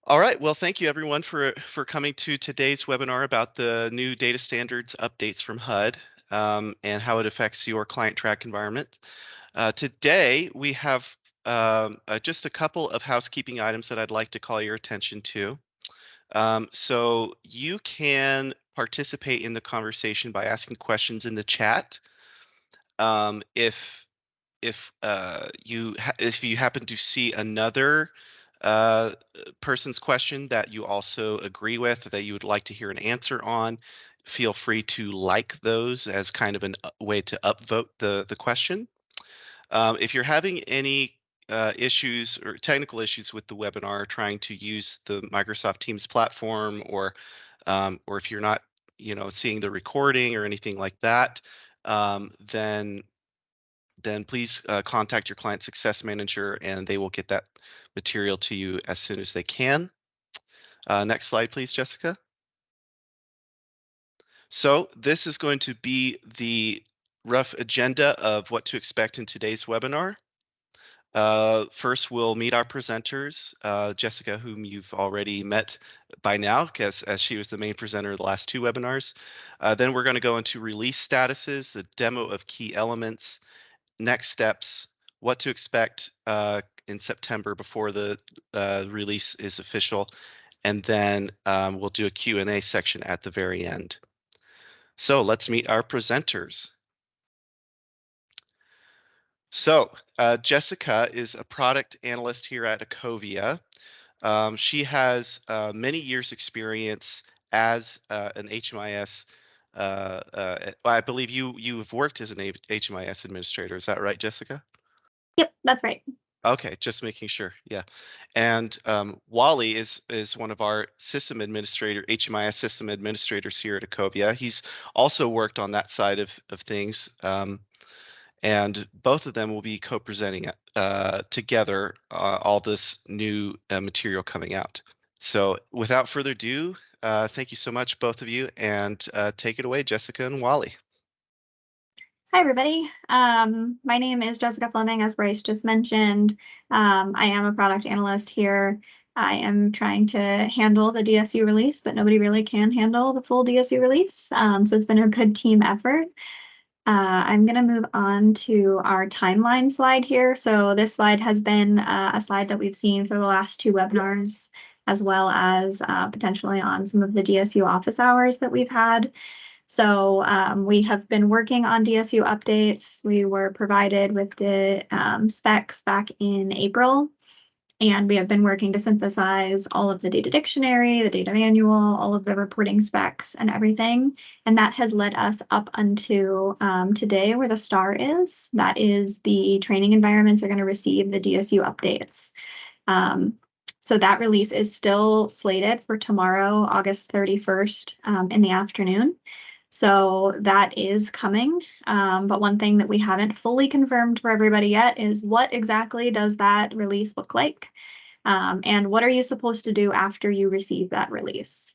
All right. Well, thank you everyone for coming to today's webinar about the new data standards updates from HUD and how it affects your ClientTrack environment. Today we have just a couple of housekeeping items that I'd like to call your attention to. So you can participate in the conversation by asking questions in the chat. If you happen to see another person's question that you also agree with or that you would like to hear an answer on, feel free to like those as kind of a way to upvote the question. If you're having any issues or technical issues with the webinar, trying to use the Microsoft Teams platform, or if you're not, seeing the recording or anything like that, then please contact your client success manager and they will get that material to you as soon as they can. Next slide, please, Jessica. So this is going to be the rough agenda of what to expect in today's webinar. First, we'll meet our presenters, Jessica, whom you've already met by now, as she was the main presenter of the last two webinars. Then we're going to go into release statuses, the demo of key elements, next steps, what to expect in September before the release is official, and then we'll do a Q&A section at the very end. So let's meet our presenters. So Jessica is a product analyst here at Eccovia. She has many years experience as an HMIS. I believe you've worked as an HMIS administrator. Is that right, Jessica? Yep, that's right. Okay, just making sure. Yeah, and Wally is one of our HMIS system administrators here at Eccovia. He's also worked on that side of things, and both of them will be co-presenting together all this new material coming out. So without further ado, thank you so much, both of you, and take it away, Jessica and Wally. Hi, everybody. My name is Jessica Fleming, as Bryce just mentioned. I am a product analyst here. I am trying to handle the DSU release, but nobody really can handle the full DSU release. So it's been a good team effort. I'm going to move on to our timeline slide here. So this slide has been a slide that we've seen for the last two webinars, as well as potentially on some of the DSU office hours that we've had. So we have been working on DSU updates. We were provided with the specs back in April, and we have been working to synthesize all of the data dictionary, the data manual, all of the reporting specs and everything. And that has led us up until today, where the star is. That is the training environments are going to receive the DSU updates. So that release is still slated for tomorrow, August 31st in the afternoon. So that is coming, but one thing that we haven't fully confirmed for everybody yet is what exactly does that release look like, and what are you supposed to do after you receive that release?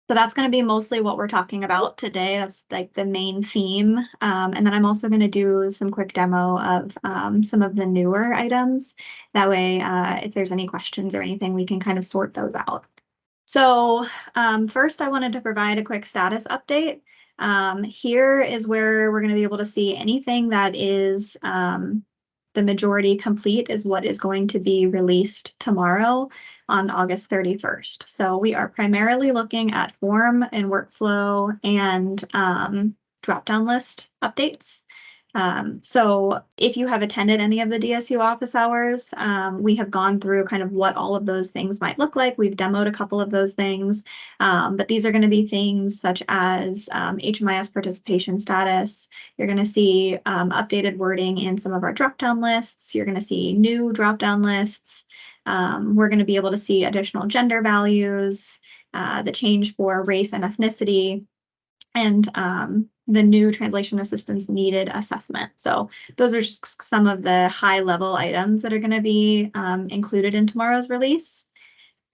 So that's going to be mostly what we're talking about today. That's like the main theme, and then I'm also going to do some quick demo of some of the newer items. That way, if there's any questions or anything, we can kind of sort those out. So first, I wanted to provide a quick status update. Here is where we're going to be able to see anything that is the majority complete is what is going to be released tomorrow on August 31st. So we are primarily looking at form and workflow and drop-down list updates. So if you have attended any of the DSU office hours, we have gone through kind of what all of those things might look like. We've demoed a couple of those things, but these are going to be things such as HMIS participation status. You're going to see updated wording in some of our drop-down lists. You're going to see new drop-down lists. We're going to be able to see additional gender values, the change for race and ethnicity, and the new translation assistance needed assessment. So those are just some of the high level items that are going to be included in tomorrow's release.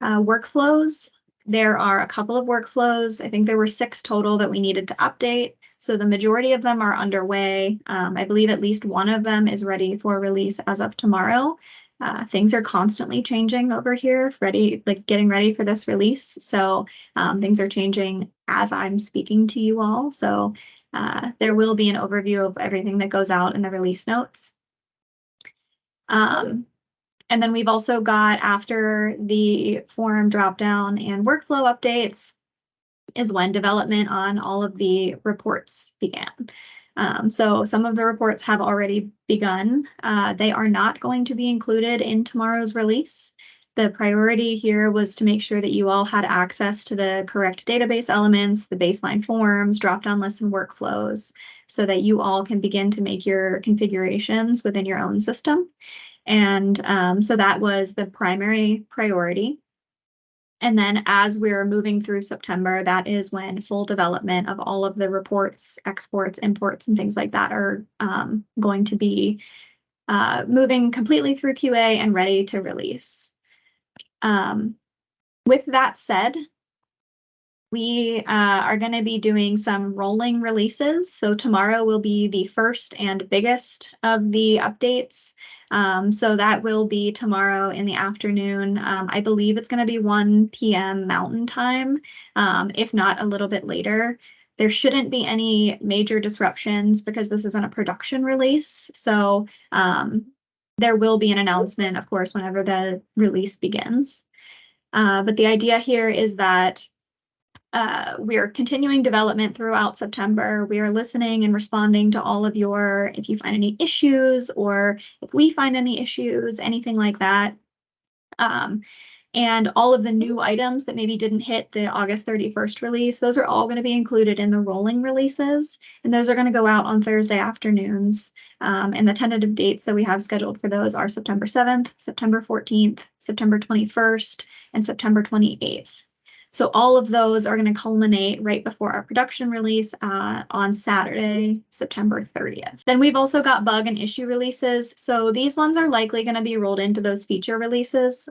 Workflows, there are a couple of workflows. I think there were 6 total that we needed to update. So the majority of them are underway. I believe at least one of them is ready for release as of tomorrow. Things are constantly changing over here, getting ready for this release. So things are changing as I'm speaking to you all. So there will be an overview of everything that goes out in the release notes. And then we've also got, after the form dropdown and workflow updates, is when development on all of the reports began. So some of the reports have already begun. They are not going to be included in tomorrow's release. The priority here was to make sure that you all had access to the correct database elements, the baseline forms, drop-down lists, and workflows, so that you all can begin to make your configurations within your own system. And so that was the primary priority. And then as we're moving through September, that is when full development of all of the reports, exports, imports, and things like that are going to be moving completely through QA and ready to release. With that said, we are going to be doing some rolling releases. So tomorrow will be the first and biggest of the updates. So that will be tomorrow in the afternoon. I believe it's going to be 1 p.m. Mountain Time, if not a little bit later. There shouldn't be any major disruptions because this isn't a production release. So there will be an announcement, of course, whenever the release begins. But the idea here is that we are continuing development throughout September. We are listening and responding to all of your, if you find any issues or if we find any issues, anything like that. And all of the new items that maybe didn't hit the August 31st release, those are all going to be included in the rolling releases. And those are going to go out on Thursday afternoons. And the tentative dates that we have scheduled for those are September 7th, September 14th, September 21st, and September 28th. So all of those are going to culminate right before our production release on Saturday, September 30th. Then we've also got bug and issue releases. So these ones are likely going to be rolled into those feature releases.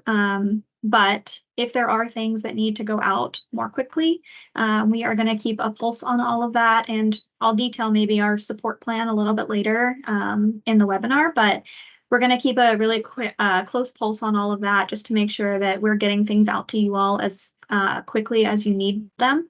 But if there are things that need to go out more quickly, we are going to keep a pulse on all of that. And I'll detail maybe our support plan a little bit later in the webinar. But we're going to keep a really close pulse on all of that just to make sure that we're getting things out to you all as quickly as you need them.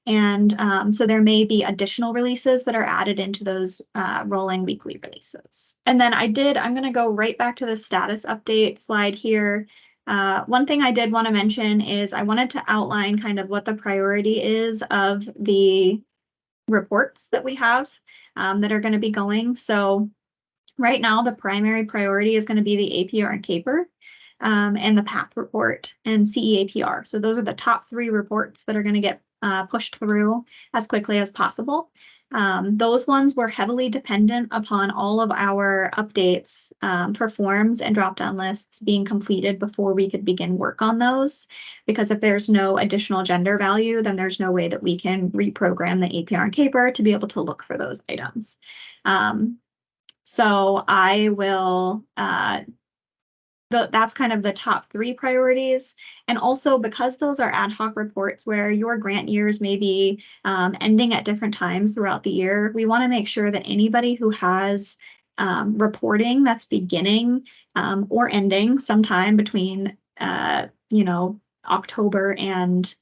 And so there may be additional releases that are added into those rolling weekly releases. And then I'm going to go right back to the status update slide here. One thing I did want to mention is I wanted to outline kind of what the priority is of the reports that we have that are going to be going. So right now, the primary priority is going to be the APR and CAPR and the PATH report and CEAPR. So those are the top 3 reports that are going to get pushed through as quickly as possible. Those ones were heavily dependent upon all of our updates for forms and drop-down lists being completed before we could begin work on those. Because if there's no additional gender value, then there's no way that we can reprogram the APR and CAPR to be able to look for those items. So I will, that's kind of the top 3 priorities. And also because those are ad hoc reports where your grant years may be ending at different times throughout the year, we want to make sure that anybody who has reporting that's beginning or ending sometime between, October and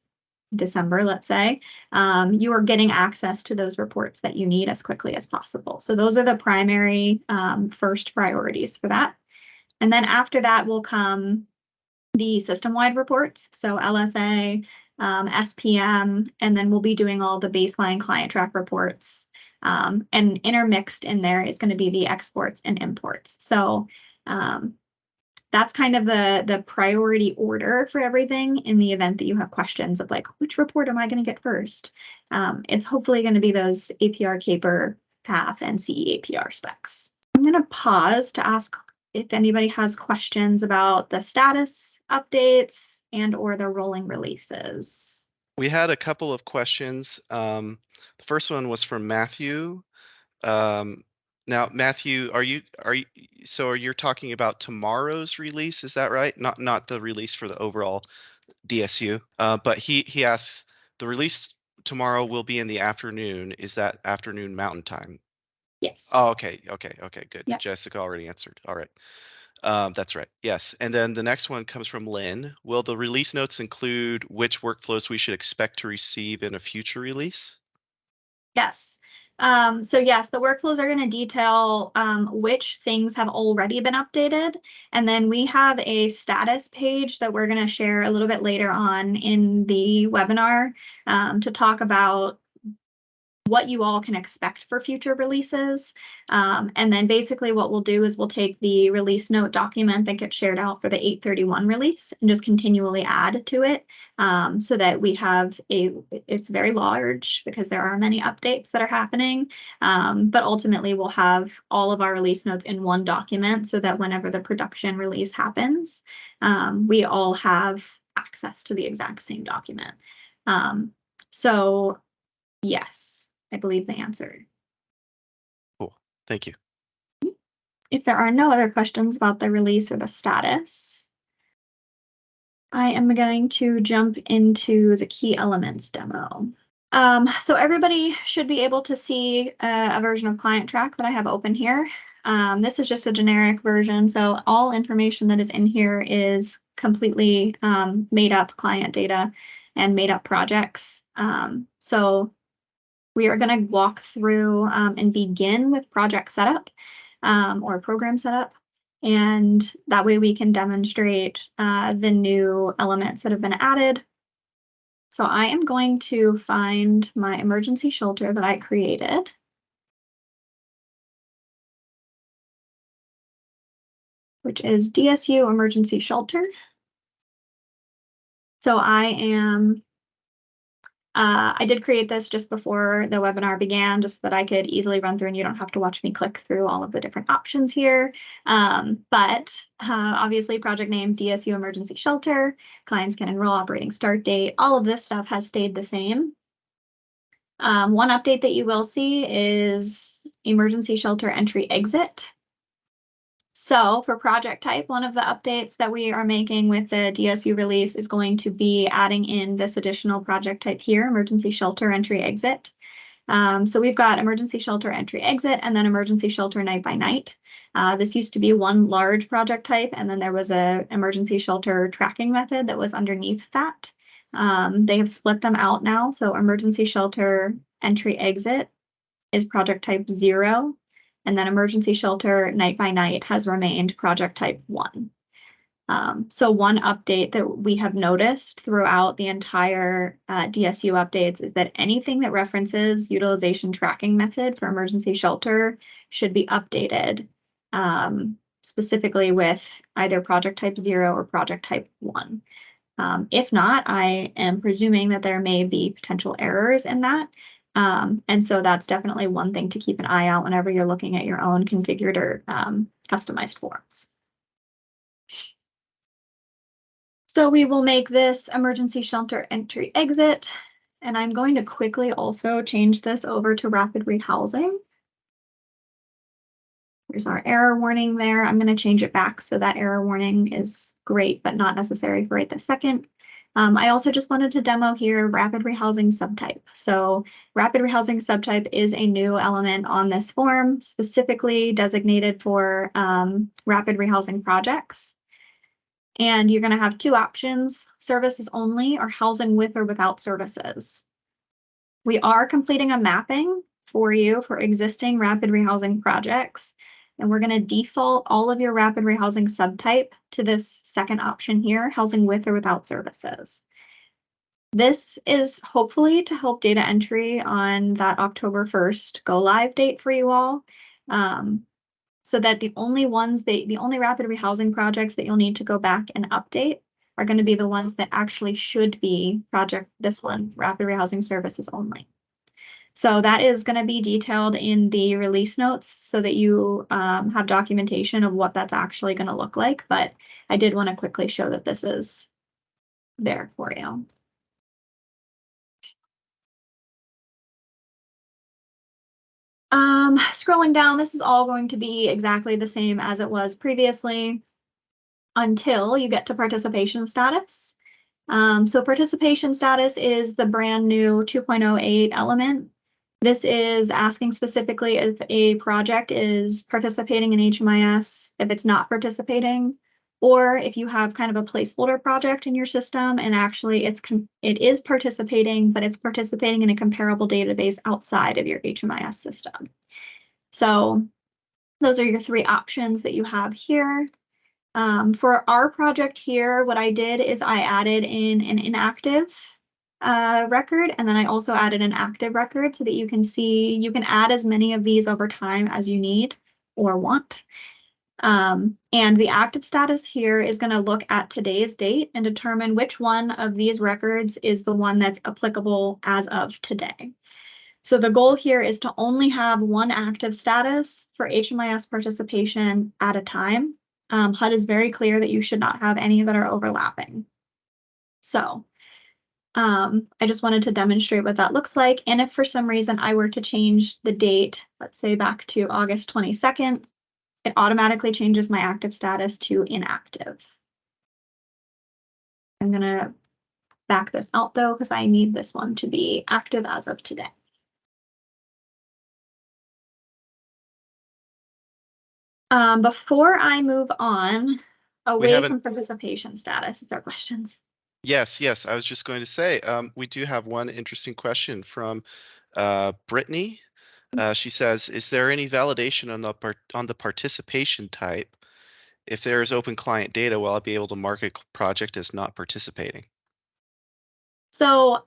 December, let's say, you are getting access to those reports that you need as quickly as possible. So those are the primary first priorities for that. And then after that will come the system-wide reports. So LSA, SPM, and then we'll be doing all the baseline ClientTrack reports. And intermixed in there is going to be the exports and imports. So that's kind of the priority order for everything in the event that you have questions of like, which report am I going to get first? It's hopefully going to be those APR, CAPR, PATH, and CEAPR specs. I'm going to pause to ask if anybody has questions about the status updates and or the rolling releases. We had a couple of questions. The first one was from Matthew. Now, Matthew, are you talking about tomorrow's release? Is that right? Not the release for the overall DSU. But he asks, the release tomorrow will be in the afternoon. Is that afternoon Mountain Time? Yes. Oh, okay, good. Yep. Jessica already answered. All right. That's right. Yes. And then the next one comes from Lynn. Will the release notes include which workflows we should expect to receive in a future release? Yes. So yes, the workflows are going to detail which things have already been updated. And then we have a status page that we're going to share a little bit later on in the webinar to talk about what you all can expect for future releases. And then basically what we'll do is we'll take the release note document that gets shared out for the 831 release and just continually add to it so that we have it's very large because there are many updates that are happening. But ultimately we'll have all of our release notes in one document so that whenever the production release happens, we all have access to the exact same document. So yes. I believe the answer. Cool. Thank you. If there are no other questions about the release or the status, I am going to jump into the key elements demo. So everybody should be able to see a version of ClientTrack that I have open here. This is just a generic version, so all information that is in here is completely made up client data and made up projects. So we are going to walk through and begin with project setup or program setup. And that way we can demonstrate the new elements that have been added. So I am going to find my emergency shelter that I created. Which is DSU emergency shelter. So I did create this just before the webinar began, just so that I could easily run through and you don't have to watch me click through all of the different options here. But obviously project name, DSU Emergency Shelter, clients can enroll, operating start date, all of this stuff has stayed the same. One update that you will see is emergency shelter entry exit. So for project type, one of the updates that we are making with the DSU release is going to be adding in this additional project type here, emergency shelter entry exit. So we've got emergency shelter entry exit and then emergency shelter night by night. This used to be one large project type, and then there was a emergency shelter tracking method that was underneath that. They have split them out now. So emergency shelter entry exit is project type 0. And then emergency shelter night by night has remained project type 1. So one update that we have noticed throughout the entire DSU updates is that anything that references utilization tracking method for emergency shelter should be updated, specifically with either project type 0 or project type 1. If not, I am presuming that there may be potential errors in that. And so that's definitely one thing to keep an eye out whenever you're looking at your own configured or customized forms. So we will make this emergency shelter entry exit, and I'm going to quickly also change this over to rapid rehousing. There's our error warning there. I'm going to change it back so that error warning is great, but not necessary for right this second. I also just wanted to demo here rapid rehousing subtype. So rapid rehousing subtype is a new element on this form, specifically designated for rapid rehousing projects. And you're going to have two options, services only or housing with or without services. We are completing a mapping for you for existing rapid rehousing projects. And we're going to default all of your rapid rehousing subtype to this second option here, housing with or without services. This is hopefully to help data entry on that October 1st go live date for you all. So that the only rapid rehousing projects that you'll need to go back and update are going to be the ones that actually should be this one, rapid rehousing services only. So that is going to be detailed in the release notes so that you have documentation of what that's actually going to look like. But I did want to quickly show that this is there for you. Scrolling down, this is all going to be exactly the same as it was previously until you get to participation status. So participation status is the brand new 2.08 element. This is asking specifically if a project is participating in HMIS, if it's not participating, or if you have kind of a placeholder project in your system and actually it is participating, but it's participating in a comparable database outside of your HMIS system. So those are your three options that you have here. For our project here, what I did is I added in an inactive record, and then I also added an active record so that you can see, you can add as many of these over time as you need or want. And the active status here is going to look at today's date and determine which one of these records is the one that's applicable as of today. So the goal here is to only have one active status for HMIS participation at a time. HUD is very clear that you should not have any that are overlapping. So I just wanted to demonstrate what that looks like. And if for some reason I were to change the date, let's say back to August 22nd, it automatically changes my active status to inactive. I'm going to back this out though, because I need this one to be active as of today. Before I move on away from participation status, is there questions? Yes. I was just going to say, we do have one interesting question from Brittany. She says, is there any validation on the participation type? If there is open client data, will I be able to mark a project as not participating? So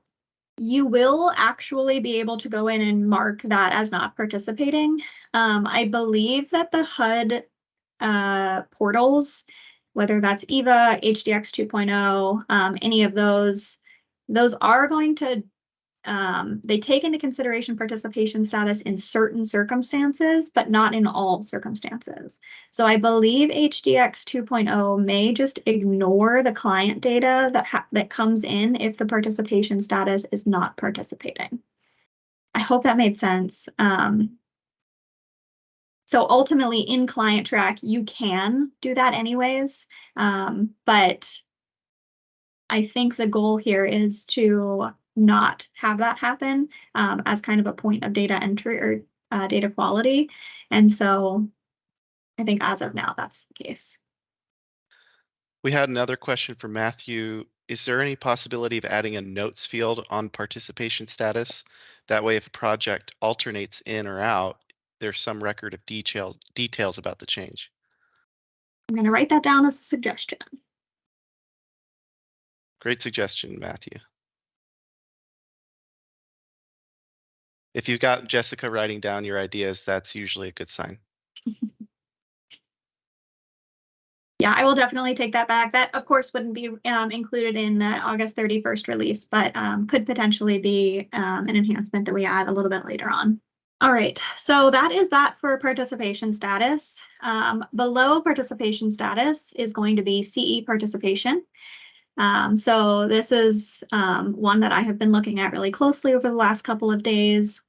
you will actually be able to go in and mark that as not participating. I believe that the HUD portals, whether that's EVA, HDX 2.0, any of those are going to, they take into consideration participation status in certain circumstances, but not in all circumstances. So I believe HDX 2.0 may just ignore the client data that comes in if the participation status is not participating. I hope that made sense. So ultimately in ClientTrack, you can do that anyways, but I think the goal here is to not have that happen as kind of a point of data entry or data quality. And so I think as of now, that's the case. We had another question from Matthew. Is there any possibility of adding a notes field on participation status? That way, if a project alternates in or out, there's some record of details about the change. I'm going to write that down as a suggestion. Great suggestion, Matthew. If you've got Jessica writing down your ideas, that's usually a good sign. Yeah, I will definitely take that back. That, of course, wouldn't be included in the August 31st release, but could potentially be an enhancement that we add a little bit later on. All right, so that is that for participation status. Below participation status is going to be CE participation. So this is one that I have been looking at really closely over the last couple of days.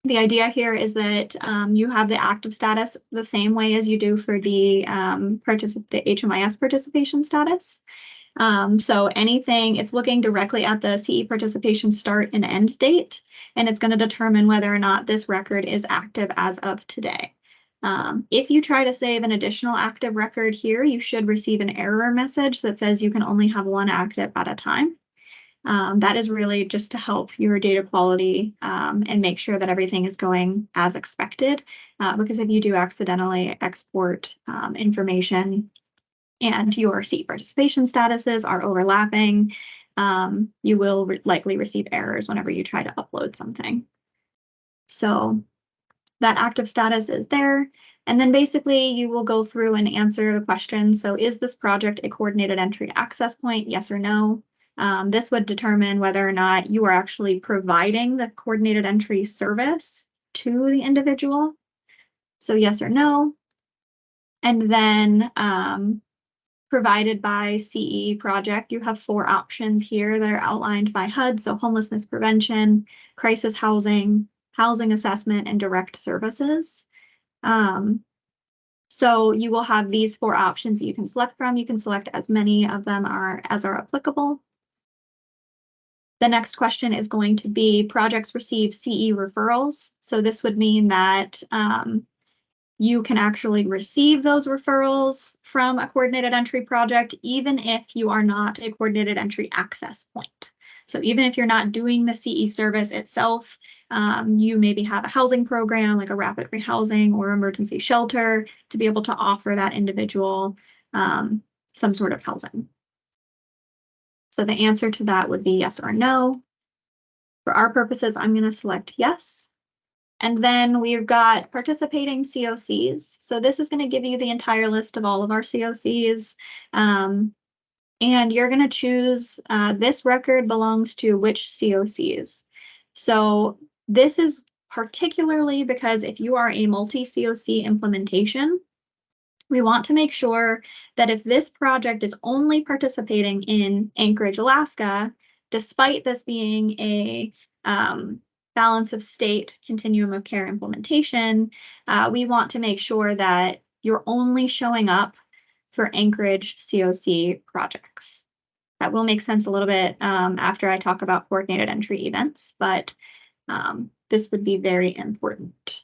The idea here is that you have the active status the same way as you do for the HMIS participation status. So anything, it's looking directly at the CE participation start and end date, and it's going to determine whether or not this record is active as of today. If you try to save an additional active record here, you should receive an error message that says you can only have one active at a time. That is really just to help your data quality and make sure that everything is going as expected. Because if you do accidentally export information and your seat participation statuses are overlapping, you will likely receive errors whenever you try to upload something. So that active status is there. And then basically you will go through and answer the question. So is this project a coordinated entry access point? Yes or no? This would determine whether or not you are actually providing the coordinated entry service to the individual. So yes or no. And then provided by CE project, you have 4 options here that are outlined by HUD. So homelessness prevention, crisis housing, housing assessment, and direct services. So you will have these 4 options that you can select from. You can select as many of them as are applicable. The next question is going to be projects receive CE referrals. So this would mean that you can actually receive those referrals from a coordinated entry project, even if you are not a coordinated entry access point. So even if you're not doing the CE service itself, you maybe have a housing program like a rapid rehousing or emergency shelter to be able to offer that individual some sort of housing. So the answer to that would be yes or no. For our purposes, I'm going to select yes. And then we've got participating COCs. So this is going to give you the entire list of all of our COCs. And you're going to choose this record belongs to which COCs. So this is particularly because if you are a multi-COC implementation, we want to make sure that if this project is only participating in Anchorage, Alaska, despite this being a balance of state continuum of care implementation, we want to make sure that you're only showing up for Anchorage COC projects. That will make sense a little bit after I talk about coordinated entry events, but this would be very important.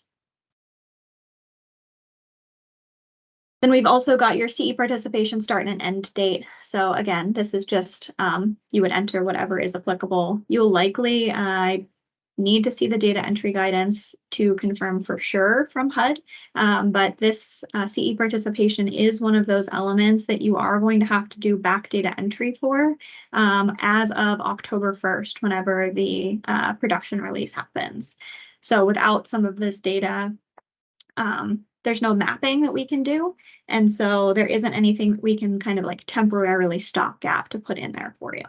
Then we've also got your CE participation start and end date. So again, this is just, you would enter whatever is applicable. You'll likely need to see the data entry guidance to confirm for sure from HUD. But this CE participation is one of those elements that you are going to have to do back data entry for as of October 1st, whenever the production release happens. So without some of this data, there's no mapping that we can do. And so there isn't anything that we can kind of like temporarily stopgap to put in there for you.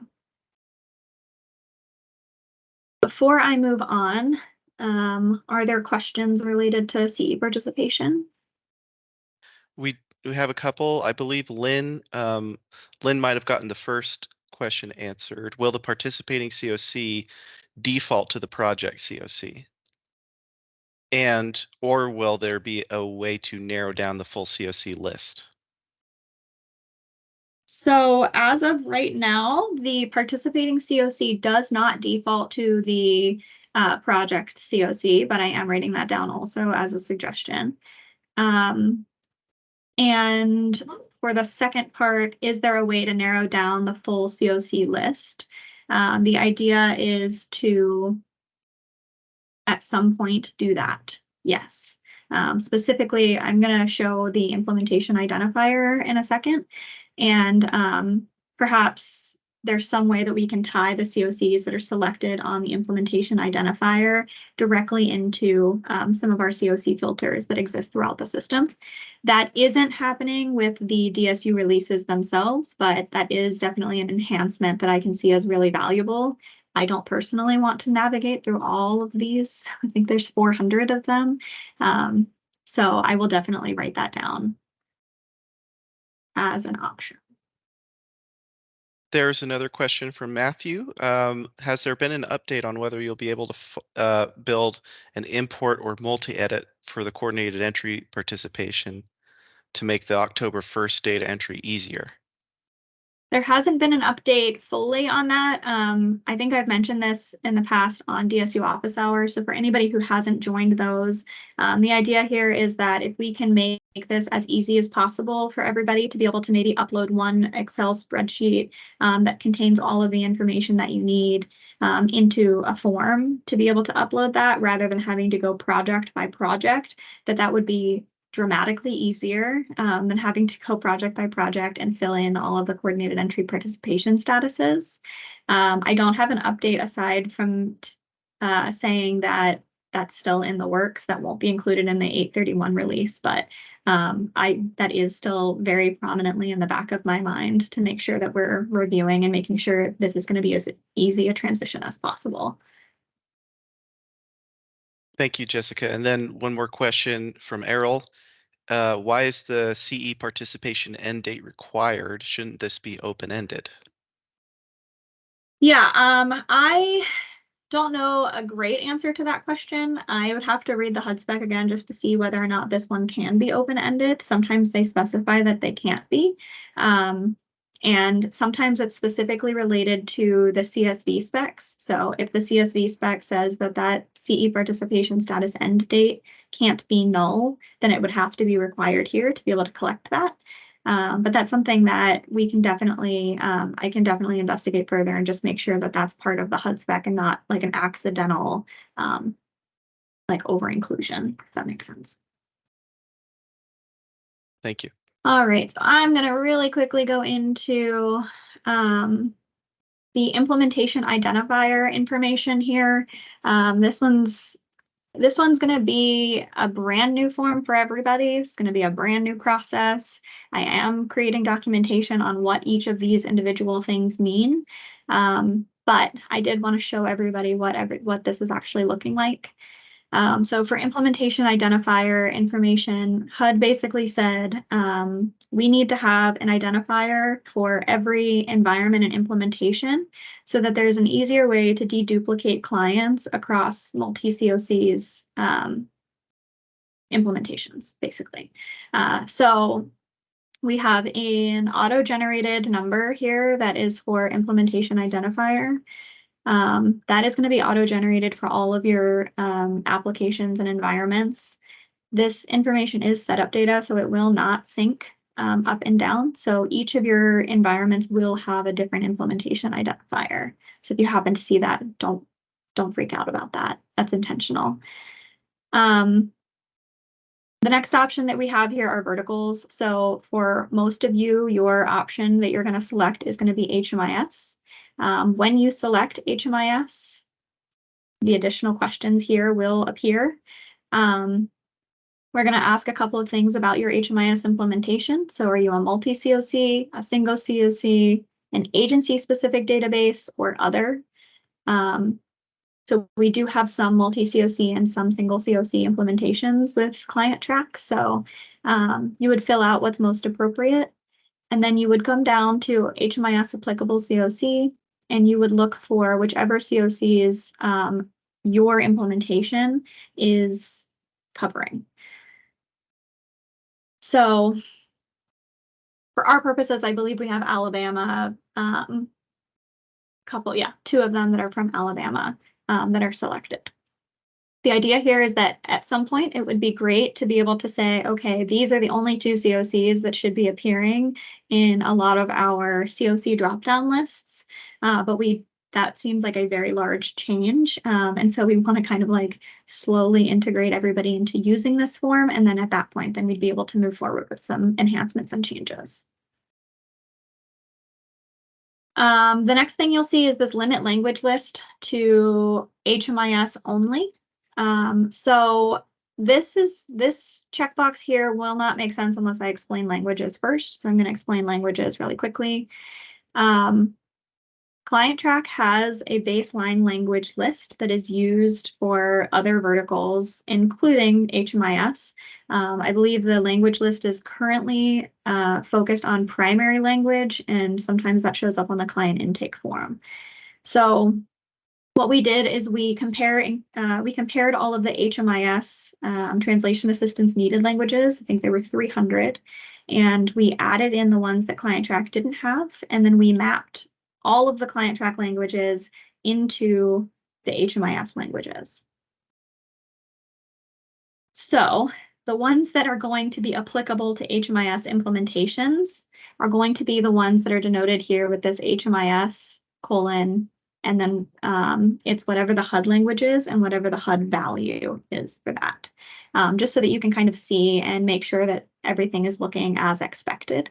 Before I move on, are there questions related to CE participation? We have a couple. I believe Lynn might have gotten the first question answered. Will the participating COC default to the project COC? Or will there be a way to narrow down the full COC list? So as of right now, the participating COC does not default to the project COC, but I am writing that down also as a suggestion. And for the second part, is there a way to narrow down the full COC list? The idea is to, at some point, do that. Yes. Specifically, I'm going to show the implementation identifier in a second. And perhaps there's some way that we can tie the COCs that are selected on the implementation identifier directly into some of our COC filters that exist throughout the system. That isn't happening with the DSU releases themselves, but that is definitely an enhancement that I can see as really valuable. I don't personally want to navigate through all of these. I think there's 400 of them. So I will definitely write that down as an option. There's another question from Matthew. Has there been an update on whether you'll be able to build an import or multi-edit for the coordinated entry participation to make the October 1st data entry easier? There hasn't been an update fully on that. I think I've mentioned this in the past on DSU office hours. So for anybody who hasn't joined those, the idea here is that if we can make this as easy as possible for everybody to be able to maybe upload one Excel spreadsheet that contains all of the information that you need into a form to be able to upload that rather than having to go project by project, that would be dramatically easier than having to go project by project and fill in all of the coordinated entry participation statuses. I don't have an update aside from saying that that's still in the works. That won't be included in the 831 release, but that is still very prominently in the back of my mind to make sure that we're reviewing and making sure this is going to be as easy a transition as possible. Thank you, Jessica. And then one more question from Errol. Why is the CE participation end date required? Shouldn't this be open-ended? Yeah, I don't know a great answer to that question. I would have to read the HUD spec again just to see whether or not this one can be open-ended. Sometimes they specify that they can't be. And sometimes it's specifically related to the CSV specs. So if the CSV spec says that that CE participation status end date can't be null, then it would have to be required here to be able to collect that. But that's something that we can definitely, I can definitely investigate further and just make sure that that's part of the HUD spec and not like an accidental like over inclusion, if that makes sense. Thank you. All right, so I'm going to really quickly go into the implementation identifier information here. This one's going to be a brand new form for everybody. It's going to be a brand new process. I am creating documentation on what each of these individual things mean, but I did want to show everybody what this is actually looking like. So for implementation identifier information, HUD basically said we need to have an identifier for every environment and implementation so that there's an easier way to deduplicate clients across multi-COCs implementations, basically. So we have an auto-generated number here that is for implementation identifier. That is going to be auto-generated for all of your applications and environments. This information is setup data, so it will not sync up and down. So each of your environments will have a different implementation identifier. So if you happen to see that, don't freak out about that. That's intentional. The next option that we have here are verticals. So for most of you, your option that you're going to select is going to be HMIS. When you select HMIS, the additional questions here will appear. We're going to ask a couple of things about your HMIS implementation. So are you a multi-COC, a single COC, an agency-specific database, or other? So we do have some multi-COC and some single COC implementations with ClientTrack. So you would fill out what's most appropriate. And then you would come down to HMIS applicable COC, and you would look for whichever COCs your implementation is covering. So for our purposes, I believe we have Alabama, two of them that are from Alabama that are selected. The idea here is that at some point it would be great to be able to say, okay, these are the only two COCs that should be appearing in a lot of our COC dropdown lists, but that seems like a very large change. And so we want to kind of like slowly integrate everybody into using this form. And then at that point, then we'd be able to move forward with some enhancements and changes. The next thing you'll see is this limit language list to HMIS only. So this checkbox here will not make sense unless I explain languages first. So I'm going to explain languages really quickly. ClientTrack has a baseline language list that is used for other verticals, including HMIS. I believe the language list is currently focused on primary language, and sometimes that shows up on the client intake form. So what we did is we compared all of the HMIS translation assistance needed languages. I think there were 300, and we added in the ones that ClientTrack didn't have, and then we mapped all of the ClientTrack languages into the HMIS languages. So the ones that are going to be applicable to HMIS implementations are going to be the ones that are denoted here with this HMIS : and then it's whatever the HUD language is and whatever the HUD value is for that, just so that you can kind of see and make sure that everything is looking as expected.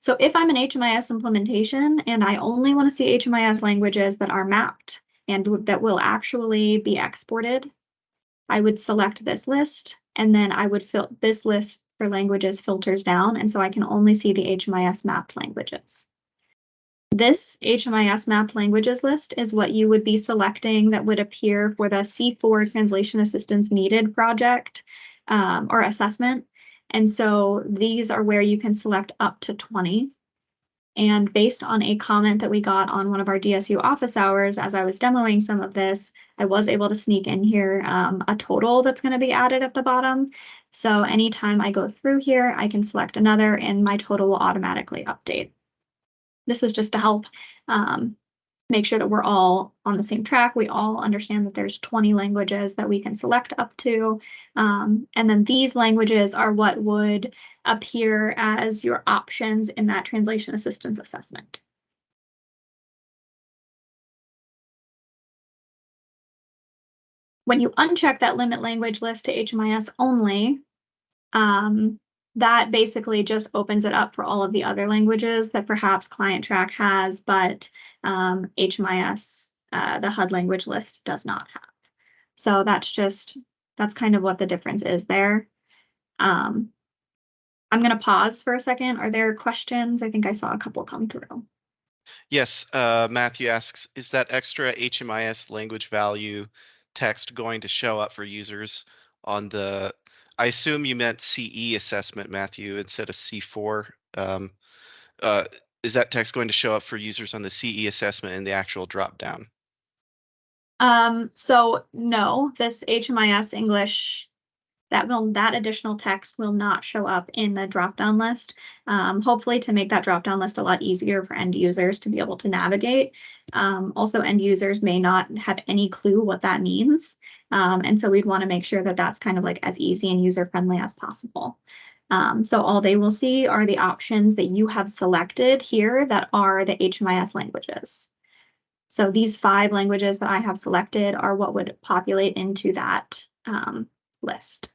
So if I'm an HMIS implementation and I only want to see HMIS languages that are mapped and that will actually be exported, I would select this list, and then I would fill this list for languages filters down, and so I can only see the HMIS mapped languages. This HMIS mapped languages list is what you would be selecting that would appear for the C4 Translation Assistance Needed project or assessment. And so these are where you can select up to 20. And based on a comment that we got on one of our DSU office hours, as I was demoing some of this, I was able to sneak in here a total that's going to be added at the bottom. So anytime I go through here, I can select another and my total will automatically update. this is just to help make sure that we're all on the same track. We all understand that there's 20 languages that we can select up to. And then these languages are what would appear as your options in that translation assistance assessment. When you uncheck that limit language list to HMIS only, that basically just opens it up for all of the other languages that perhaps ClientTrack has, but HMIS, the HUD language list, does not have. So that's kind of what the difference is there. I'm going to pause for a second. Are there questions? I think I saw a couple come through. Yes, Matthew asks, is that extra HMIS language value text going to show up for users on the, I assume you meant CE assessment, Matthew, instead of C4. Is that text going to show up for users on the CE assessment in the actual dropdown? So no, this HMIS English, that additional text will not show up in the drop-down list, hopefully to make that drop-down list a lot easier for end users to be able to navigate. Also, end users may not have any clue what that means. And so we'd want to make sure that that's kind of like as easy and user-friendly as possible. So all they will see are the options that you have selected here that are the HMIS languages. So these 5 languages that I have selected are what would populate into that list.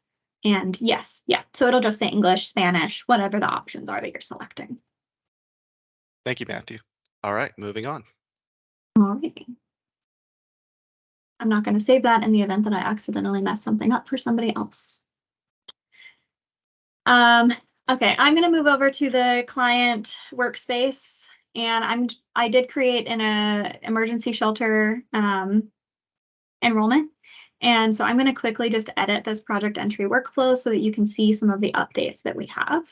And yes, yeah, so it'll just say English, Spanish, whatever the options are that you're selecting. Thank you, Matthew. All right, moving on. All right. I'm not going to save that in the event that I accidentally mess something up for somebody else. Okay, I'm going to move over to the client workspace, and I did create an emergency shelter enrollment. And so I'm going to quickly just edit this project entry workflow so that you can see some of the updates that we have.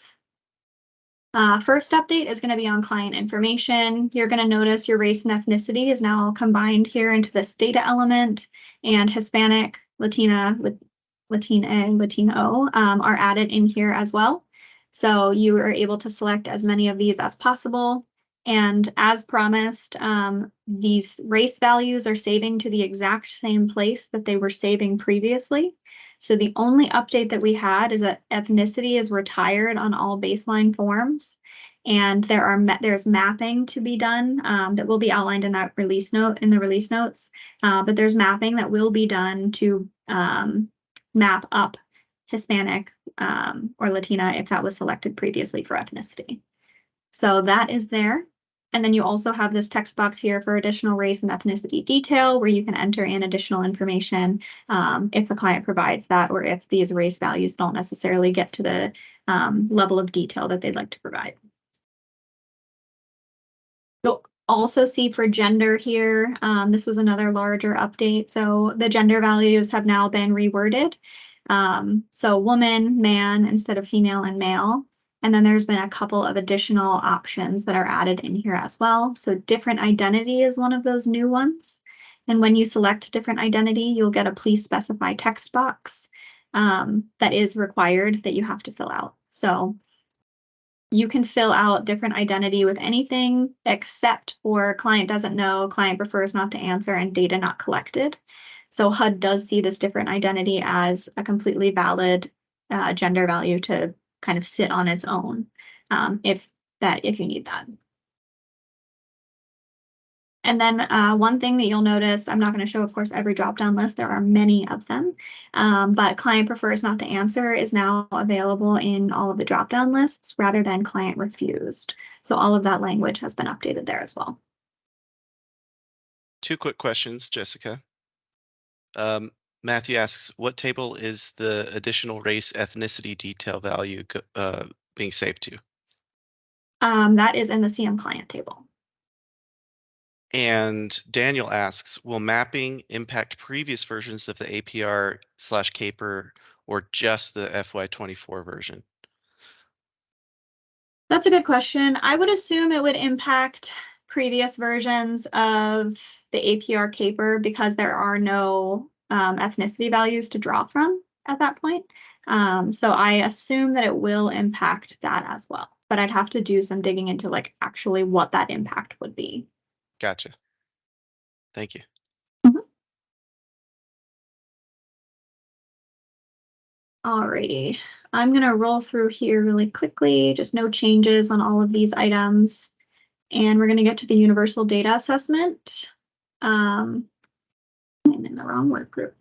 First update is going to be on client information. You're going to notice your race and ethnicity is now combined here into this data element, and Hispanic, Latina, Latino are added in here as well. So you are able to select as many of these as possible. And as promised, these race values are saving to the exact same place that they were saving previously. So the only update that we had is that ethnicity is retired on all baseline forms. And there's mapping to be done that will be outlined in that release note, in the release notes. But there's mapping that will be done to map up Hispanic or Latina if that was selected previously for ethnicity. So that is there. And then you also have this text box here for additional race and ethnicity detail where you can enter in additional information if the client provides that, or if these race values don't necessarily get to the level of detail that they'd like to provide. You'll also see for gender here, this was another larger update. So the gender values have now been reworded. So woman, man, instead of female and male. And then there's been a couple of additional options that are added in here as well. So different identity is one of those new ones. And when you select different identity, you'll get a please specify text box that is required that you have to fill out. So you can fill out different identity with anything except for client doesn't know, client prefers not to answer, and data not collected. So HUD does see this different identity as a completely valid gender value to kind of sit on its own if you need that. And then one thing that you'll notice, I'm not going to show, of course, every drop-down list. There are many of them, but client prefers not to answer is now available in all of the drop-down lists rather than client refused. So all of that language has been updated there as well. 2 quick questions, Jessica. Matthew asks, what table is the additional race ethnicity detail value being saved to? That is in the CM client table. And Daniel asks, will mapping impact previous versions of the APR/CAPR or just the FY24 version? That's a good question. I would assume it would impact previous versions of the APR CAPR because there are no ethnicity values to draw from at that point. So I assume that it will impact that as well. but I'd have to do some digging into like actually what that impact would be. Gotcha. Thank you. Alrighty, I'm gonna roll through here really quickly, just no changes on all of these items. And we're gonna get to the universal data assessment. I'm in the wrong work group.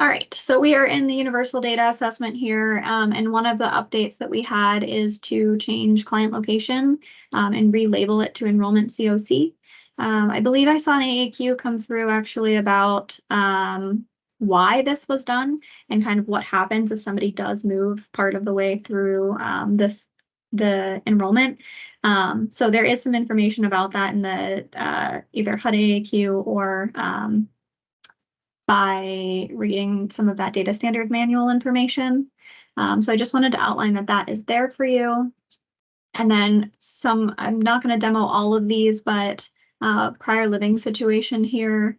All right, so we are in the universal data assessment here, and one of the updates that we had is to change client location and relabel it to enrollment COC. I believe I saw an AAQ come through actually about why this was done and kind of what happens if somebody does move part of the way through the enrollment. So there is some information about that in the either HUD AAQ or by reading some of that data standard manual information. So I just wanted to outline that that is there for you. And then I'm not going to demo all of these, but prior living situation here,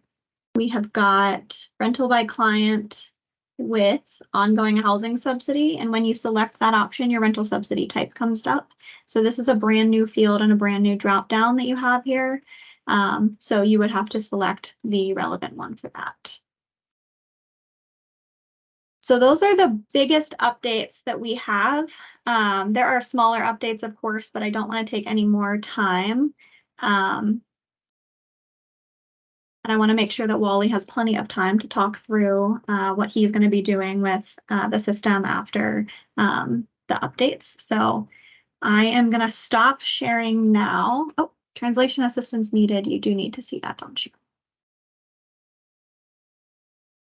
we have got rental by client with ongoing housing subsidy. And when you select that option, your rental subsidy type comes up. So this is a brand new field and a brand new drop down that you have here. So you would have to select the relevant one for that. So those are the biggest updates that we have. There are smaller updates, of course, but I don't want to take any more time. And I want to make sure that Wally has plenty of time to talk through what he's going to be doing with the system after the updates. So I am going to stop sharing now. Oh, translation assistance needed. You do need to see that, don't you?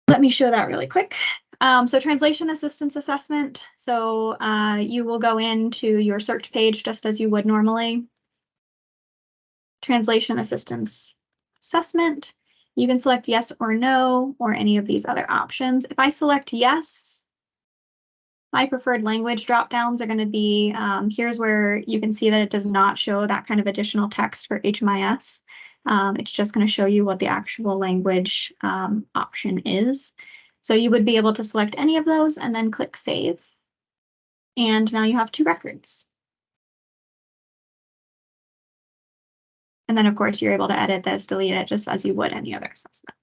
Let me show that really quick. So translation assistance assessment. So you will go into your search page just as you would normally. Translation assistance assessment. You can select yes or no or any of these other options. If I select yes, my preferred language drop downs are going to be, here's where you can see that it does not show that kind of additional text for HMIS. It's just going to show you what the actual language option is. So you would be able to select any of those and then click save. And now you have 2 records. And then of course you're able to edit this, delete it just as you would any other assessment.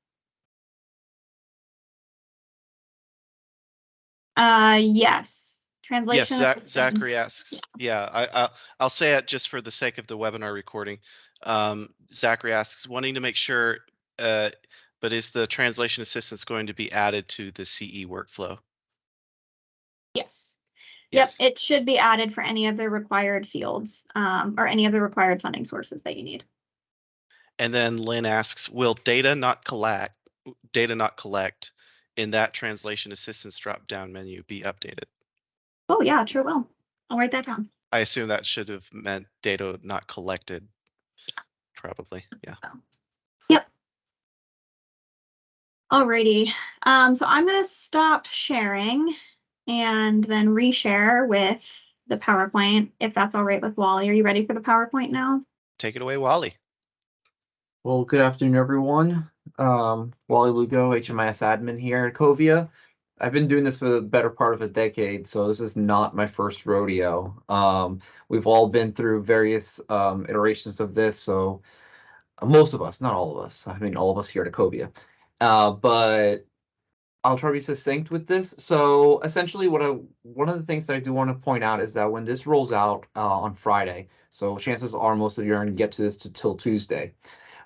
Yes. Translation assistance. Zachary asks, I'll say it just for the sake of the webinar recording. Zachary asks, wanting to make sure, but is the translation assistance going to be added to the CE workflow? Yes. Yes. Yep, it should be added for any of the required fields or any of the required funding sources that you need. And then Lynn asks, will data not collect in that translation assistance drop-down menu be updated? Oh yeah, sure will. I'll write that down. I assume that should have meant data not collected. Yeah. Probably, yeah. Yep. Alrighty, so I'm gonna stop sharing and then reshare with the PowerPoint, if that's all right with Wally. Are you ready for the PowerPoint now? Take it away, Wally. Well, good afternoon, everyone. Wally Lugo, HMIS admin here at Eccovia. I've been doing this for the better part of a decade, so this is not my first rodeo. We've all been through various iterations of this, so most of us, not all of us, I mean all of us here at Eccovia. But I'll try to be succinct with this. So essentially one of the things that I do want to point out is that when this rolls out on Friday, so chances are most of you are going to get to this till Tuesday.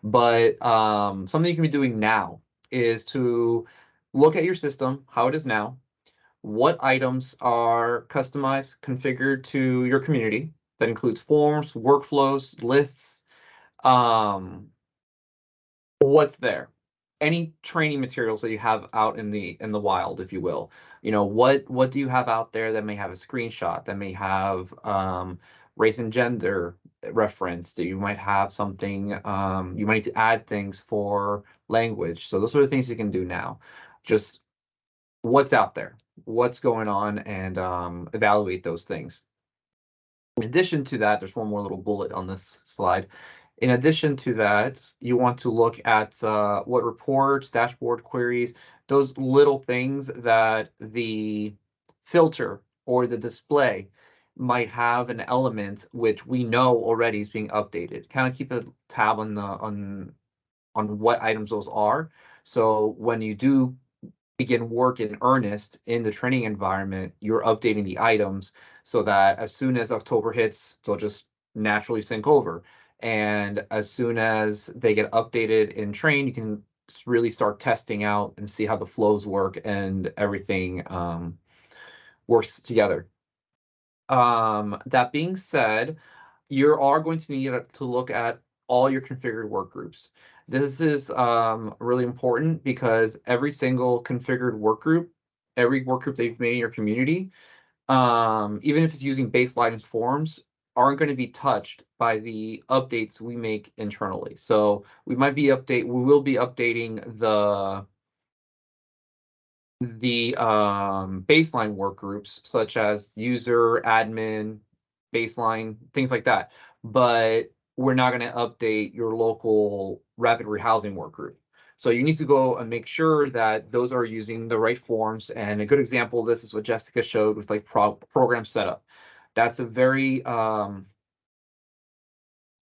But something you can be doing now is to look at your system, how it is now, what items are customized, configured to your community. That includes forms, workflows, lists, what's there. Any training materials that you have out in the wild, if you will. You know, what do you have out there that may have a screenshot, that may have race and gender referenced? You might have something, you might need to add things for language. So those are the things you can do now. Just what's out there, what's going on, and evaluate those things. In addition to that, there's one more little bullet on this slide. In addition to that, you want to look at what reports, dashboard queries those little things that the filter or the display might have an element which we know already is being updated. Kind of keep a tab on the on what items those are. So when you do begin work in earnest in the training environment, you're updating the items so that as soon as October hits, they'll just naturally sync over. And as soon as they get updated in train, you can really start testing out and see how the flows work and everything works together. That being said, you are going to need to look at all your configured work groups. This is really important because every single configured work group, every work group that you've made in your community, even if it's using baseline forms, aren't going to be touched by the updates we make internally. So we will be updating the baseline work groups such as user, admin, baseline, things like that. But we're not going to update your local rapid rehousing work group. So you need to go and make sure that those are using the right forms. And a good example of this is what Jessica showed with like program setup. That's a very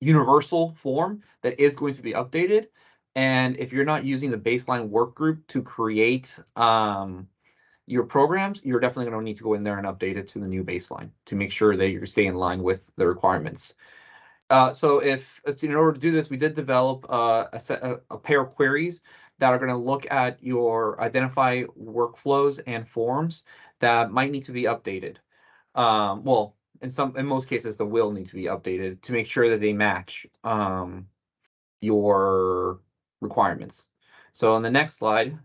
universal form that is going to be updated. And if you're not using the baseline work group to create your programs, you're definitely going to need to go in there and update it to the new baseline to make sure that you stay in line with the requirements. So if in order to do this, we did develop a pair of queries that are going to look at your identify workflows and forms that might need to be updated. Well, in most cases, they will need to be updated to make sure that they match your requirements. So on the next slide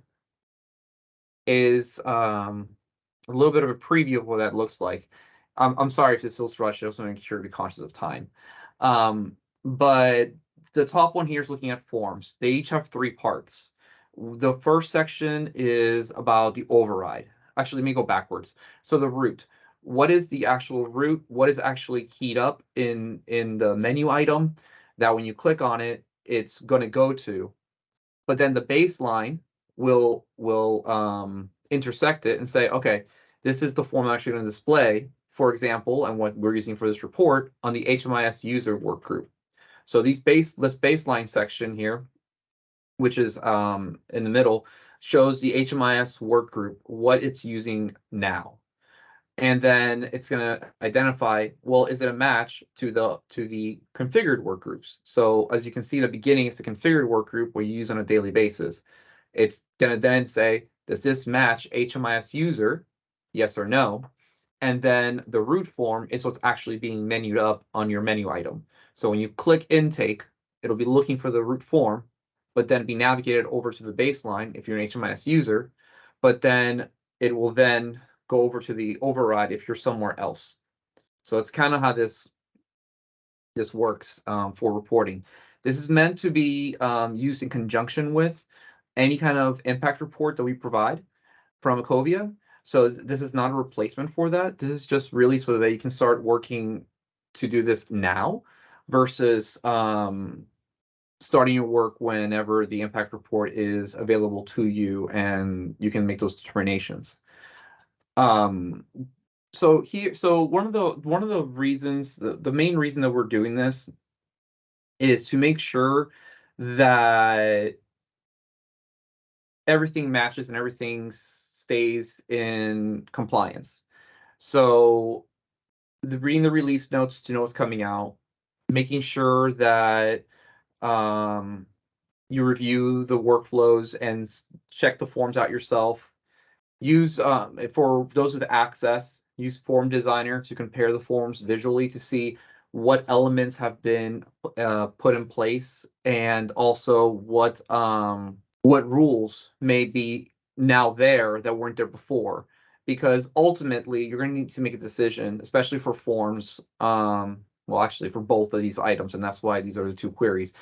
is a little bit of a preview of what that looks like. I'm sorry if this feels rushed. I also make sure to be conscious of time. But the top one here is looking at forms. They each have 3 parts. The first section is about the override. Actually, let me go backwards. So the root. What is the actual root? What is actually keyed up in the menu item that when you click on it, it's going to go to? But then the baseline will intersect it and say, okay, this is the form I'm actually going to display, for example, and what we're using for this report on the HMIS user work group. So this baseline section here, which is in the middle, shows the HMIS work group, what it's using now. And then it's going to identify, well, is it a match to the configured work groups? So as you can see, in the beginning, it's the configured work group we use on a daily basis. It's going to then say, does this match HMIS user? Yes or no. And then the root form is what's actually being menued up on your menu item. So when you click intake, it'll be looking for the root form, but then be navigated over to the baseline if you're an HMIS user. But then it will then go over to the override if you're somewhere else. So it's kind of how this works for reporting. This is meant to be used in conjunction with any kind of impact report that we provide from Eccovia. So this is not a replacement for that. This is just really so that you can start working to do this now versus starting your work whenever the impact report is available to you and you can make those determinations. So one of the reasons, the main reason that we're doing this is to make sure that everything matches and everything stays in compliance. So reading the release notes to know what's coming out, making sure that you review the workflows and check the forms out yourself. Use, for those with access, use Form Designer to compare the forms visually to see what elements have been put in place and also what rules may be now there that weren't there before. Because ultimately, you're going to need to make a decision, especially for forms, well, actually for both of these items, and that's why these are the 2 queries,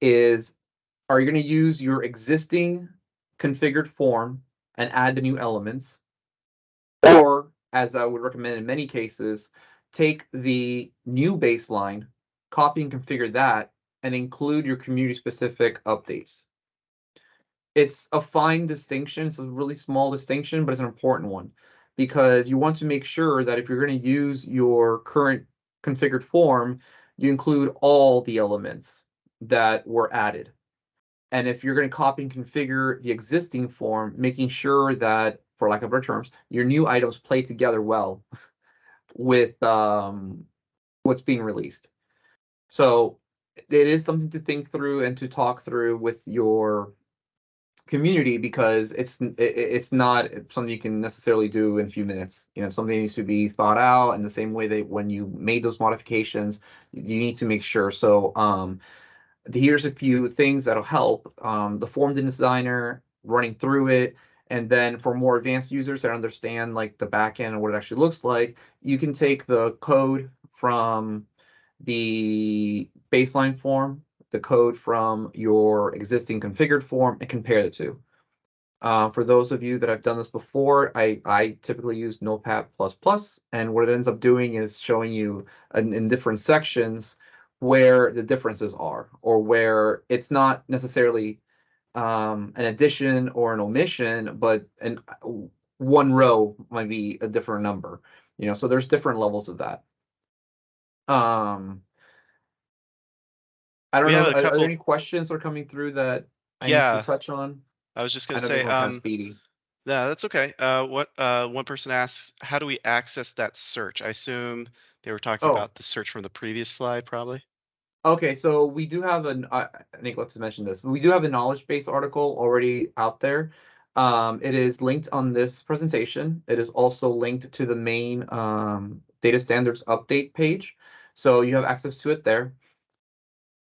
are you going to use your existing configured form and add the new elements, or, as I would recommend in many cases, take the new baseline, copy and configure that, and include your community-specific updates. it's a fine distinction. It's a really small distinction, but it's an important one because you want to make sure that if you're going to use your current configured form, you include all the elements that were added. And if you're going to copy and configure the existing form, making sure that, for lack of better terms, your new items play together well with what's being released. So it is something to think through and to talk through with your community because it's not something you can necessarily do in a few minutes. You know, something needs to be thought out in the same way that when you made those modifications, you need to make sure. So here's a few things that'll help. The form designer, running through it, and then for more advanced users that understand like the backend and what it actually looks like, you can take the code from the baseline form, the code from your existing configured form, and compare the two. For those of you that have done this before, I typically use Notepad++, and what it ends up doing is showing you in different sections where the differences are, or where it's not necessarily an addition or an omission, but one row might be a different number. You know, so there's different levels of that. I don't We know. have a Are there couple. any questions that are coming through that I need to Yeah, touch on? I was just I gonna know these say, were kind of speedy. yeah, that's okay. One person asks, how do we access that search? I assume they were talking Oh, about the search from the previous slide, probably. okay. So we do have an. I neglected to mention this, but we do have a knowledge base article already out there. It is linked on this presentation. It is also linked to the main data standards update page, so you have access to it there.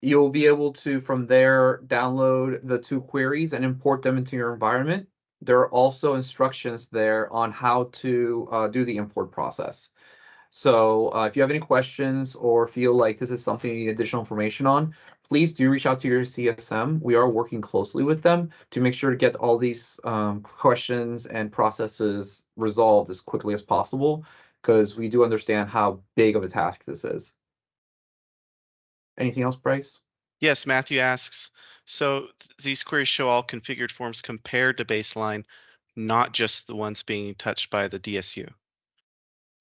You'll be able to, from there, download the two queries and import them into your environment. There are also instructions there on how to do the import process. So if you have any questions or feel like this is something you need additional information on, please do reach out to your CSM. We are working closely with them to make sure to get all these questions and processes resolved as quickly as possible, because we do understand how big of a task this is. Anything else, Bryce? Yes, Matthew asks, so these queries show all configured forms compared to baseline, not just the ones being touched by the DSU.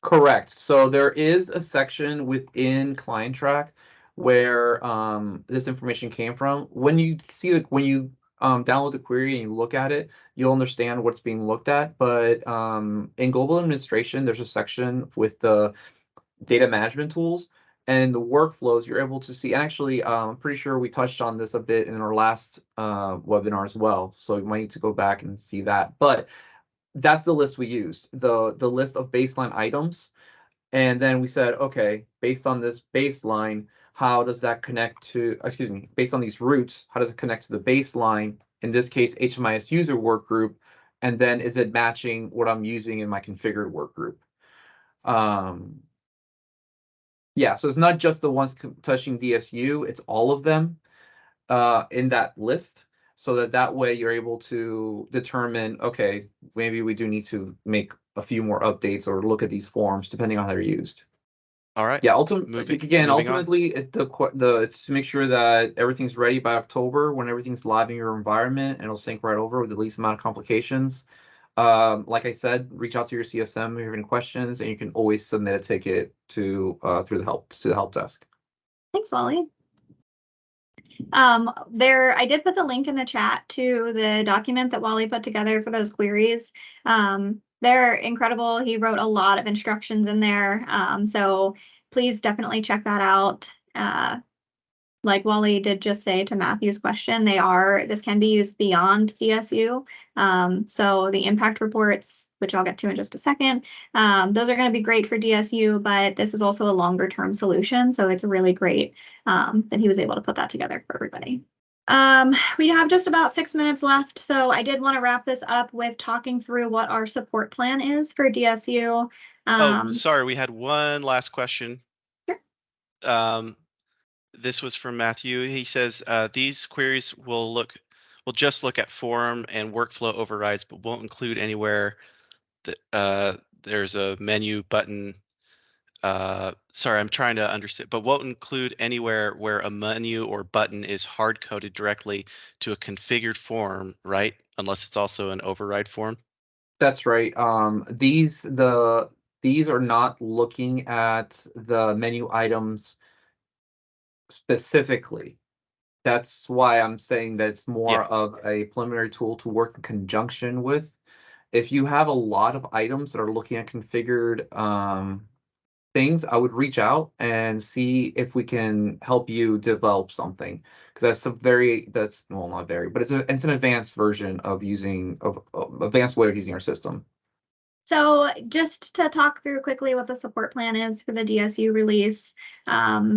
Correct. So there is a section within ClientTrack where this information came from. When you see when you download the query and you look at it, you'll understand what's being looked at. But in global administration, there's a section with the data management tools and the workflows. You're able to see, and actually, I'm pretty sure we touched on this a bit in our last webinar as well. So you might need to go back and see that. But that's the list we used, the list of baseline items. And then we said, okay, based on this baseline, how does that connect to, excuse me, based on these roots, how does it connect to the baseline? In this case, HMIS user work group. And then is it matching what I'm using in my configured work group? Yeah, so it's not just the ones touching DSU, it's all of them in that list, so that way you're able to determine, okay, maybe we do need to make a few more updates or look at these forms depending on how they're used. All right. Yeah, Moving on. ultimately, it's to make sure that everything's ready by October when everything's live in your environment, and it'll sync right over with the least amount of complications. Like I said, reach out to your CSM if you have any questions, and you can always submit a ticket to through the help desk. Thanks, Wally. I did put the link in the chat to the document that Wally put together for those queries. They're incredible. He wrote a lot of instructions in there. So please definitely check that out. Like Wally did just say to Matthew's question, this can be used beyond DSU. So the impact reports, which I'll get to in just a second, those are going to be great for DSU, but this is also a longer term solution. So it's really great that he was able to put that together for everybody. We have just about 6 minutes left, so I did want to wrap this up with talking through what our support plan is for DSU. Oh, sorry, we had one last question. Sure. This was from Matthew. He says, these queries will just look at form and workflow overrides, but won't include anywhere that there's a menu button. Sorry, I'm trying to understand, but won't include anywhere where a menu or button is hard-coded directly to a configured form, right? unless it's also an override form. That's right. These are not looking at the menu items specifically. That's why I'm saying that it's more Yeah. of a preliminary tool to work in conjunction with. If you have a lot of items that are looking at configured things, I would reach out and see if we can help you develop something. Because that's well, not very, but it's an advanced version of advanced way of using our system. So just to talk through quickly what the support plan is for the DSU release,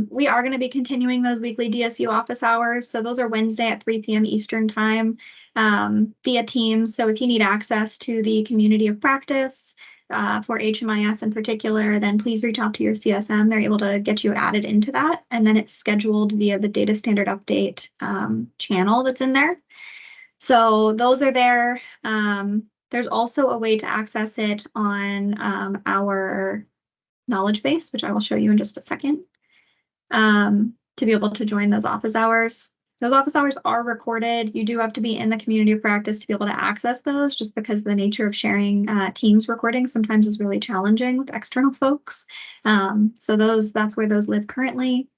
we are going to be continuing those weekly DSU office hours. So those are Wednesday at 3 p.m. Eastern time via Teams. So if you need access to the community of practice for HMIS in particular, then please reach out to your CSM. They're able to get you added into that. And then it's scheduled via the data standard update channel that's in there. So those are there. There's also a way to access it on our knowledge base, which I will show you in just a second, to be able to join those office hours. Those office hours are recorded. You do have to be in the community of practice to be able to access those, just because the nature of sharing Teams recordings sometimes is really challenging with external folks. So that's where those live currently.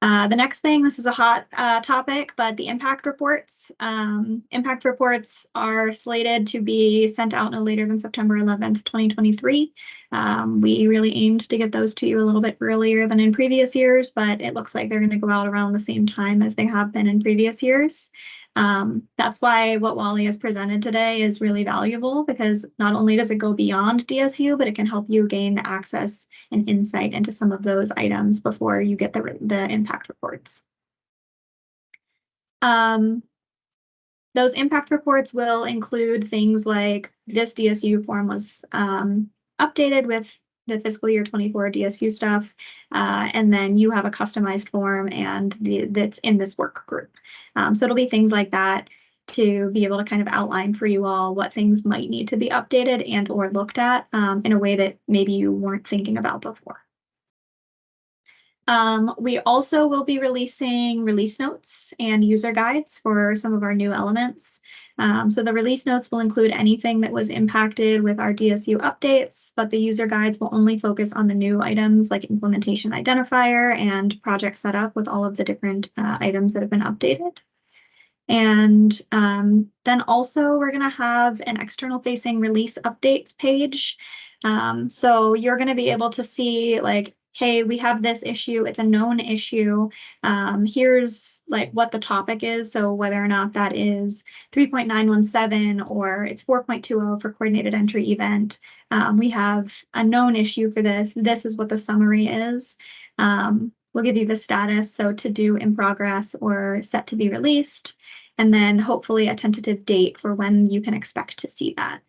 The next thing, this is a hot topic, but the impact reports. Impact reports are slated to be sent out no later than September 11th, 2023. We really aimed to get those to you a little bit earlier than in previous years, but it looks like they're going to go out around the same time as they have been in previous years. That's why what Wally has presented today is really valuable, because not only does it go beyond DSU, but it can help you gain access and insight into some of those items before you get the impact reports. Those impact reports will include things like this DSU form was updated with the fiscal year 24 DSU stuff, and then you have a customized form and that's in this work group. So it'll be things like that to be able to kind of outline for you all what things might need to be updated and or looked at in a way that maybe you weren't thinking about before. We also will be releasing release notes and user guides for some of our new elements. So the release notes will include anything that was impacted with our DSU updates, but the user guides will only focus on the new items like implementation identifier and project setup with all of the different items that have been updated. And then also we're going to have an external facing release updates page. So you're going to be able to see like, hey, we have this issue, it's a known issue. Here's like what the topic is. So whether or not that is 3.917 or it's 4.20 for coordinated entry event, we have a known issue for this. This is what the summary is. We'll give you the status, so to do in progress or set to be released, and then hopefully a tentative date for when you can expect to see that.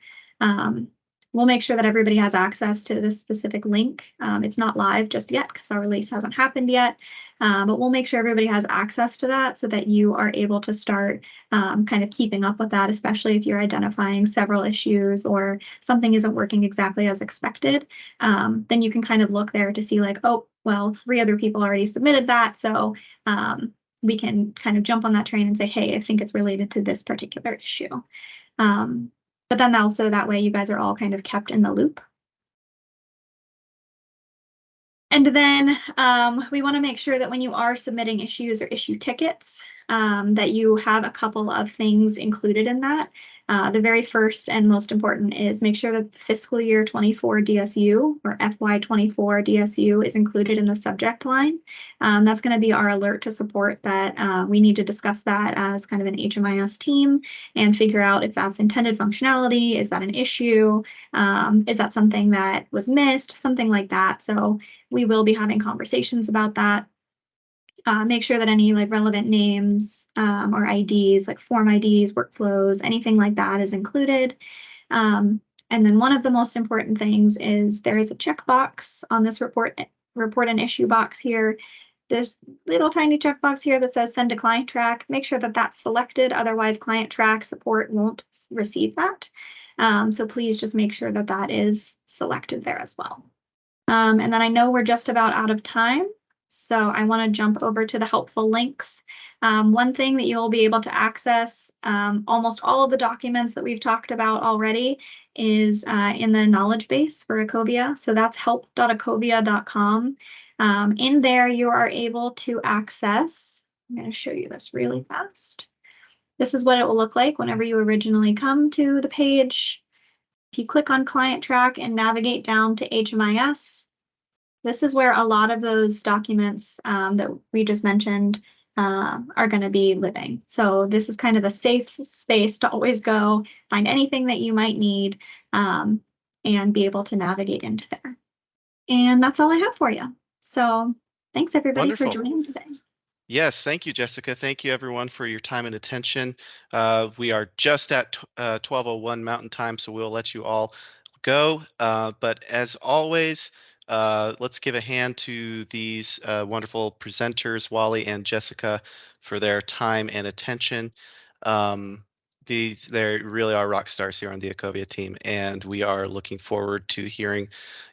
We'll make sure that everybody has access to this specific link. It's not live just yet because our release hasn't happened yet, but we'll make sure everybody has access to that so that you are able to start kind of keeping up with that, especially if you're identifying several issues or something isn't working exactly as expected. Then you can kind of look there to see like, oh, well, 3 other people already submitted that, so we can kind of jump on that train and say, hey, I think it's related to this particular issue. But then also that way you guys are all kind of kept in the loop. And then we want to make sure that when you are submitting issues or issue tickets, that you have a couple of things included in that. The very first and most important is make sure that fiscal year 24 DSU or FY24 DSU is included in the subject line. That's going to be our alert to support that we need to discuss that as kind of an HMIS team and figure out if that's intended functionality, is that an issue, is that something that was missed, something like that. So we will be having conversations about that. Make sure that any like relevant names or IDs, like form IDs, workflows, anything like that is included. And then one of the most important things is there is a checkbox on this report and issue box here. This little tiny checkbox here that says send to ClientTrack. Make sure that that's selected, otherwise ClientTrack support won't receive that. So please just make sure that that is selected there as well. And then I know we're just about out of time. So I want to jump over to the helpful links. One thing that you'll be able to access almost all of the documents that we've talked about already is in the knowledge base for Eccovia. So that's help.eccovia.com. In there, you are able to access, I'm going to show you this really fast. This is what it will look like whenever you originally come to the page. If you click on ClientTrack and navigate down to HMIS, this is where a lot of those documents that we just mentioned are going to be living. So this is kind of a safe space to always go find anything that you might need and be able to navigate into there. And that's all I have for you. So thanks everybody for joining today. Yes, thank you, Jessica. Thank you, everyone, for your time and attention. We are just at 12:01 Mountain Time, so we'll let you all go. But as always, let's give a hand to these wonderful presenters, Wally and Jessica, for their time and attention. They really are rock stars here on the Eccovia team, and we are looking forward to hearing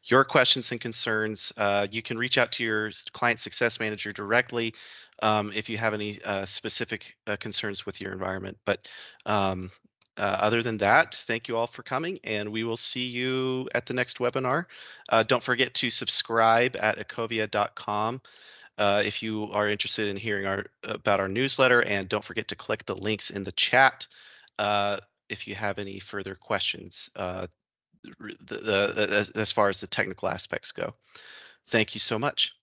your questions and concerns. You can reach out to your client success manager directly if you have any specific concerns with your environment. But other than that, thank you all for coming, and we will see you at the next webinar. Don't forget to subscribe at eccovia.com if you are interested in hearing about our newsletter, and don't forget to click the links in the chat if you have any further questions as far as the technical aspects go. Thank you so much.